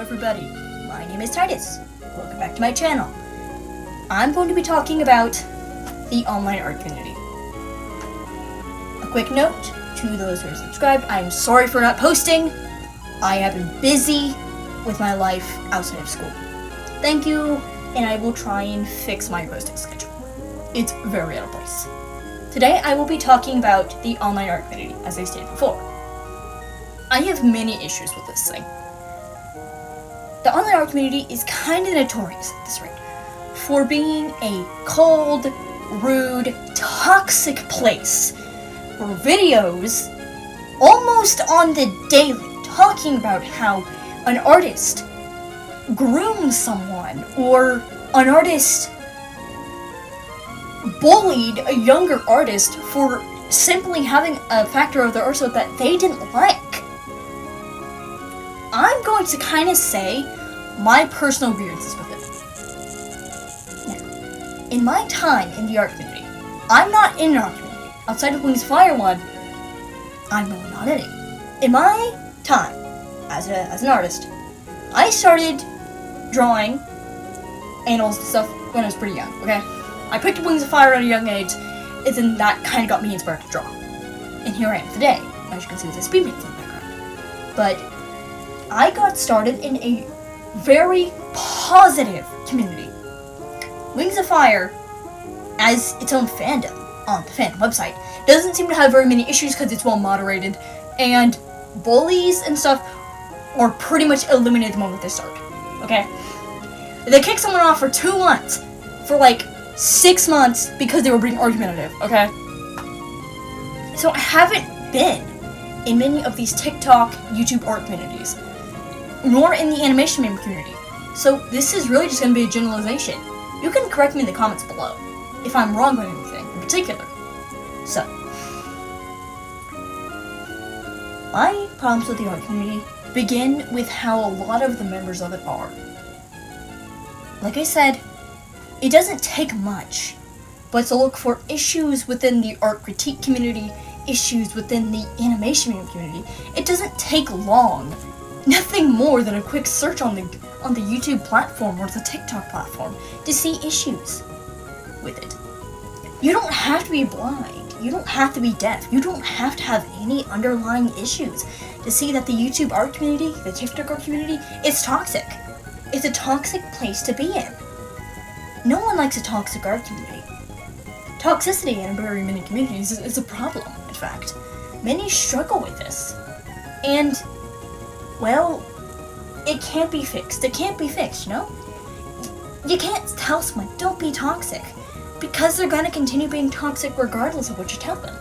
everybody, my name is Titus. Welcome back to my channel. I'm going to be talking about the online art community. A quick note to those who are subscribed, I'm sorry for not posting. I have been busy with my life outside of school. Thank you, and I will try and fix my posting schedule. It's very out of place. Today I will be talking about the online art community, as I stated before. I have many issues with this thing. The online art community is kind of notorious at this rate for being a cold, rude, toxic place where videos, almost on the daily, talking about how an artist groomed someone or an artist bullied a younger artist for simply having a factor of their artwork that they didn't like. I'm going to kind of say my personal grievances with it. Now, in my time in the art community, I'm not in an art community. Outside of Wings of Fire one, I'm really not in it. In my time as an artist, I started drawing animals and stuff when I was pretty young, okay? I picked up Wings of Fire at a young age, and then that kind of got me inspired to draw. And here I am today, as you can see with the speed paints in the background. But I got started in a very positive community. Wings of Fire, as its own fandom on the fandom website, doesn't seem to have very many issues because it's well moderated, and bullies and stuff are pretty much eliminated the moment they start. Okay? They kick someone off for 2 months, for like 6 months because they were being argumentative, okay? So I haven't been in many of these TikTok, YouTube art communities, nor in the animation meme community. So this is really just going to be a generalization. You can correct me in the comments below if I'm wrong on anything in particular. So, my problems with the art community begin with how a lot of the members of it are. Like I said, it doesn't take much, but to look for issues within the art critique community, issues within the animation meme community, it doesn't take long. Nothing more than a quick search on the YouTube platform or the TikTok platform to see issues with it. You don't have to be blind. You don't have to be deaf. You don't have to have any underlying issues to see that the YouTube art community, the TikTok art community, is toxic. It's a toxic place to be in. No one likes a toxic art community. Toxicity in very many communities is a problem, in fact. Many struggle with this. And, well, it can't be fixed. It can't be fixed, you know? You can't tell someone, don't be toxic, because they're going to continue being toxic regardless of what you tell them.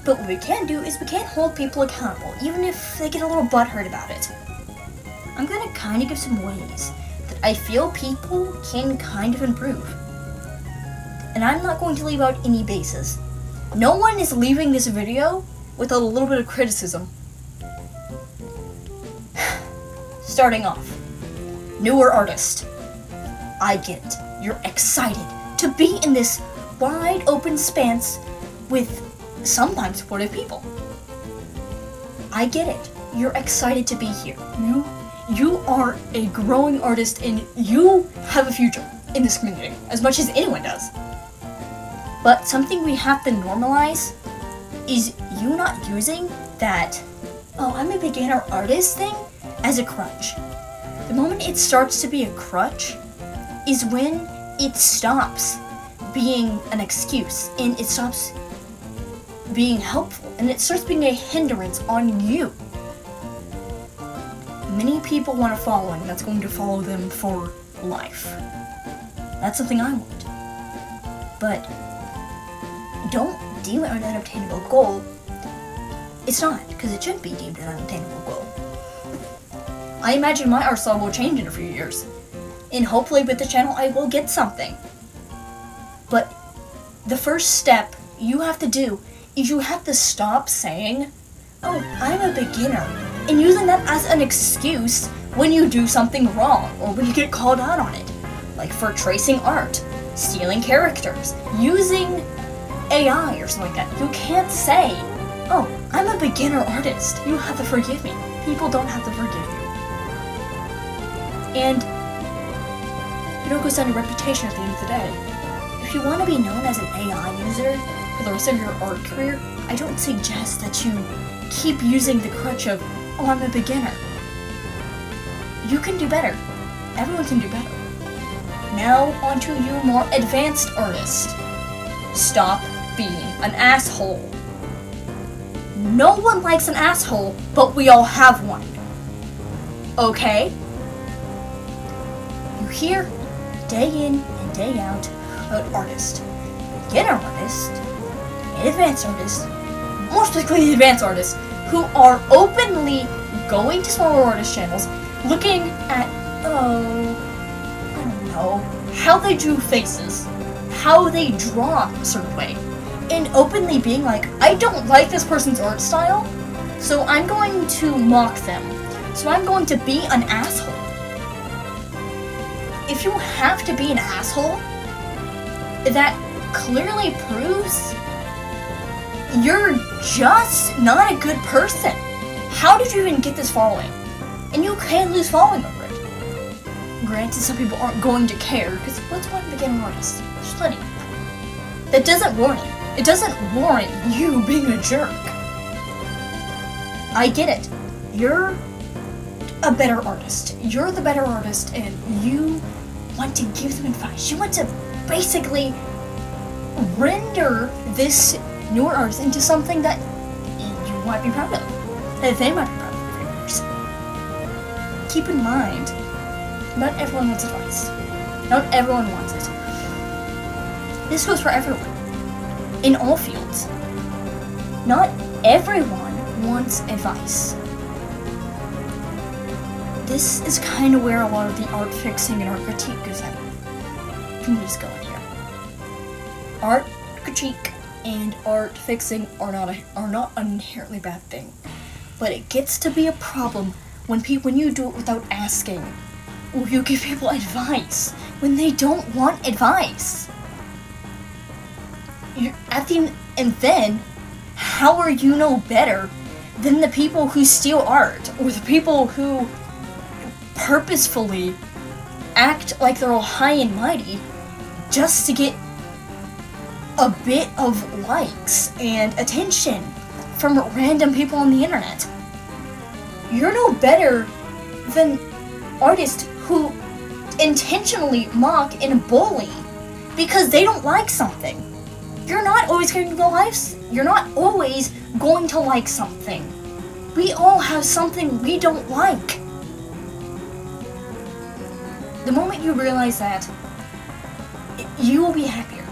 But what we can do is we can hold people accountable, even if they get a little butthurt about it. I'm going to kind of give some ways that I feel people can kind of improve. And I'm not going to leave out any bases. No one is leaving this video with a little bit of criticism. Starting off, newer artist. I get it. You're excited to be in this wide open expanse with sometimes supportive people. I get it. You're excited to be here. You are a growing artist and you have a future in this community, as much as anyone does. But something we have to normalize is you not using that, oh, I'm a beginner artist thing as a crutch. The moment it starts to be a crutch is when it stops being an excuse and it stops being helpful and it starts being a hindrance on you. Many people want a following that's going to follow them for life. That's something I want. But don't deem it an unobtainable goal. It's not, because it shouldn't be deemed an unobtainable goal. I imagine my art style will change in a few years, and hopefully with the channel I will get something. But the first step you have to do is you have to stop saying, oh, I'm a beginner, and using that as an excuse when you do something wrong or when you get called out on it. Like for tracing art, stealing characters, using AI or something like that. You can't say, oh, I'm a beginner artist, you have to forgive me. people don't have to forgive you. And it goes down to reputation at the end of the day. If you want to be known as an AI user for the rest of your art career, I don't suggest that you keep using the crutch of, oh, I'm a beginner. You can do better. Everyone can do better. Now, on to you more advanced artists. Stop being an asshole. No one likes an asshole, but we all have one. Okay? You hear day in and day out about artists. Beginner artists, and advanced artists, more specifically advanced artists, who are openly going to smaller artist channels, looking at, how they drew faces, how they draw a certain way, and openly being like, I don't like this person's art style, so I'm going to mock them. So I'm going to be an asshole. If you have to be an asshole, that clearly proves you're just not a good person. How did you even get this following? And you can lose following over it. Granted, some people aren't going to care, because what's one beginner artist? There's plenty. That doesn't warrant it. It doesn't warrant you being a jerk. I get it. You're a better artist. You're the better artist, and you want to give them advice. You want to basically render this newer artist into something that you might be proud of, that they might be proud of for years. Keep in mind, not everyone wants advice. Not everyone wants it. This goes for everyone, in all fields. Not everyone wants advice. This is kind of where a lot of the art fixing and art critique goes in. Can we just go in here? Art critique and art fixing are not an inherently bad thing, but it gets to be a problem when you do it without asking, or you give people advice when they don't want advice. And then, how are you no better than the people who steal art, or the people who purposefully act like they're all high and mighty just to get a bit of likes and attention from random people on the internet? You're no better than artists who intentionally mock and bully because they don't like something. You're not always going to like something. We all have something we don't like. The moment you realize that, you will be happier.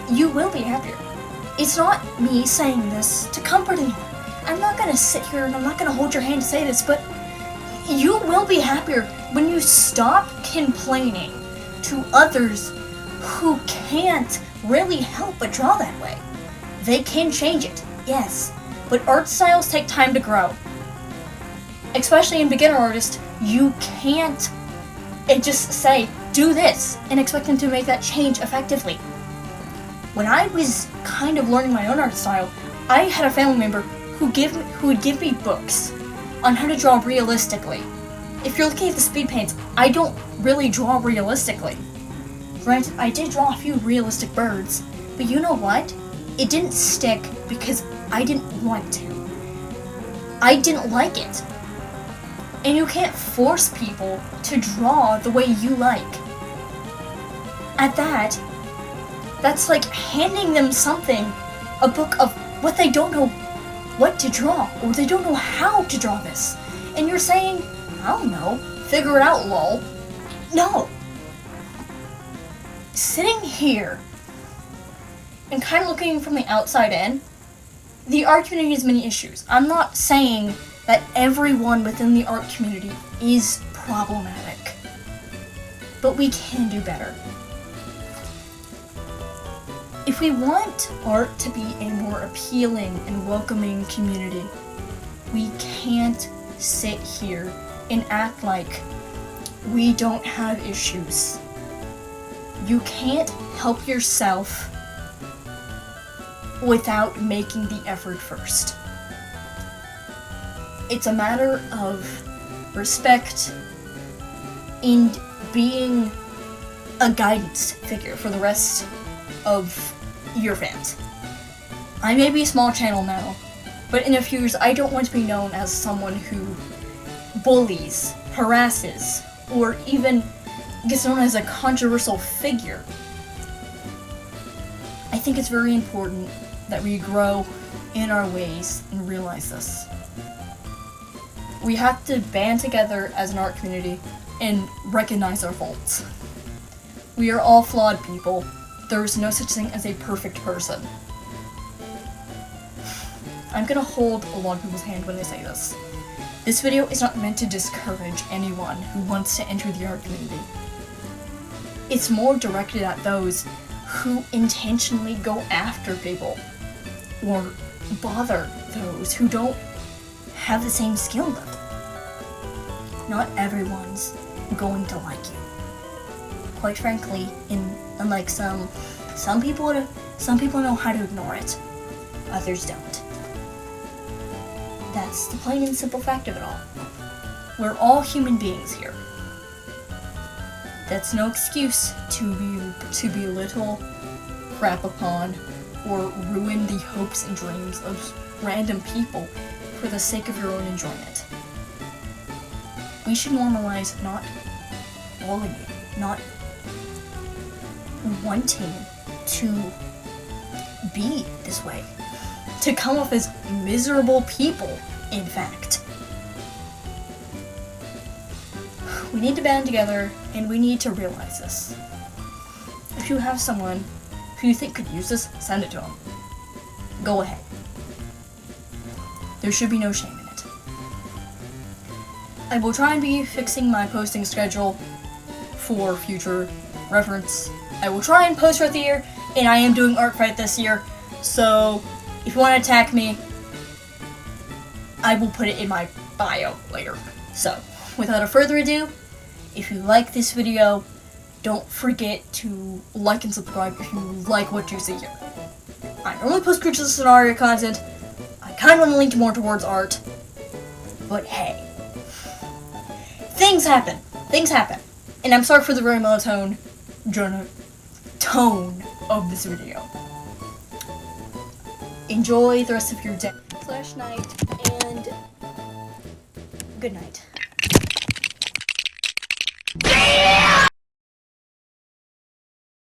You will be happier. It's not me saying this to comfort anyone. I'm not going to sit here and I'm not going to hold your hand to say this, but you will be happier when you stop complaining to others who can't really help but draw that way. They can change it, yes, but art styles take time to grow. Especially in beginner artists, you can't just say, do this, and expect them to make that change effectively. When I was kind of learning my own art style, I had a family member who would give me books on how to draw realistically. If you're looking at the speed paints, I don't really draw realistically. Granted, I did draw a few realistic birds, but you know what? It didn't stick because I didn't want to. I didn't like it. And you can't force people to draw the way you like. At that, that's like handing them a book of what they don't know what to draw, or they don't know how to draw this. And you're saying, I don't know, figure it out, lol. No. Sitting here and kind of looking from the outside in, the art community has many issues. I'm not saying that everyone within the art community is problematic, but we can do better. If we want art to be a more appealing and welcoming community, we can't sit here and act like we don't have issues. You can't help yourself without making the effort first. It's a matter of respect and being a guidance figure for the rest of your fans. I may be a small channel now, but in a few years I don't want to be known as someone who bullies, harasses, or even gets known as a controversial figure. I think it's very important that we grow in our ways and realize this. We have to band together as an art community and recognize our faults. We are all flawed people. There is no such thing as a perfect person. I'm gonna hold a lot of people's hand when I say this. This video is not meant to discourage anyone who wants to enter the art community. It's more directed at those who intentionally go after people or bother those who don't have the same skill level. Not everyone's going to like you. Quite frankly, unlike some people know how to ignore it, others don't. That's the plain and simple fact of it all. We're all human beings here. That's no excuse to belittle, crap upon, or ruin the hopes and dreams of random people for the sake of your own enjoyment. We should normalize not bullying, not wanting to be this way, to come off as miserable people, in fact. We need to band together, and we need to realize this. If you have someone who you think could use this, send it to them. Go ahead. There should be no shame in it. I will try and be fixing my posting schedule for future reference. I will try and post throughout the year, and I am doing Art Fight this year, so if you want to attack me, I will put it in my bio later. So, without further ado, if you like this video, don't forget to like and subscribe if you like what you see here. I normally post creature scenario content. I kind of want to lean more towards art, but hey, things happen. And I'm sorry for the very monotone tone of this video. Enjoy the rest of your day/night, and good night.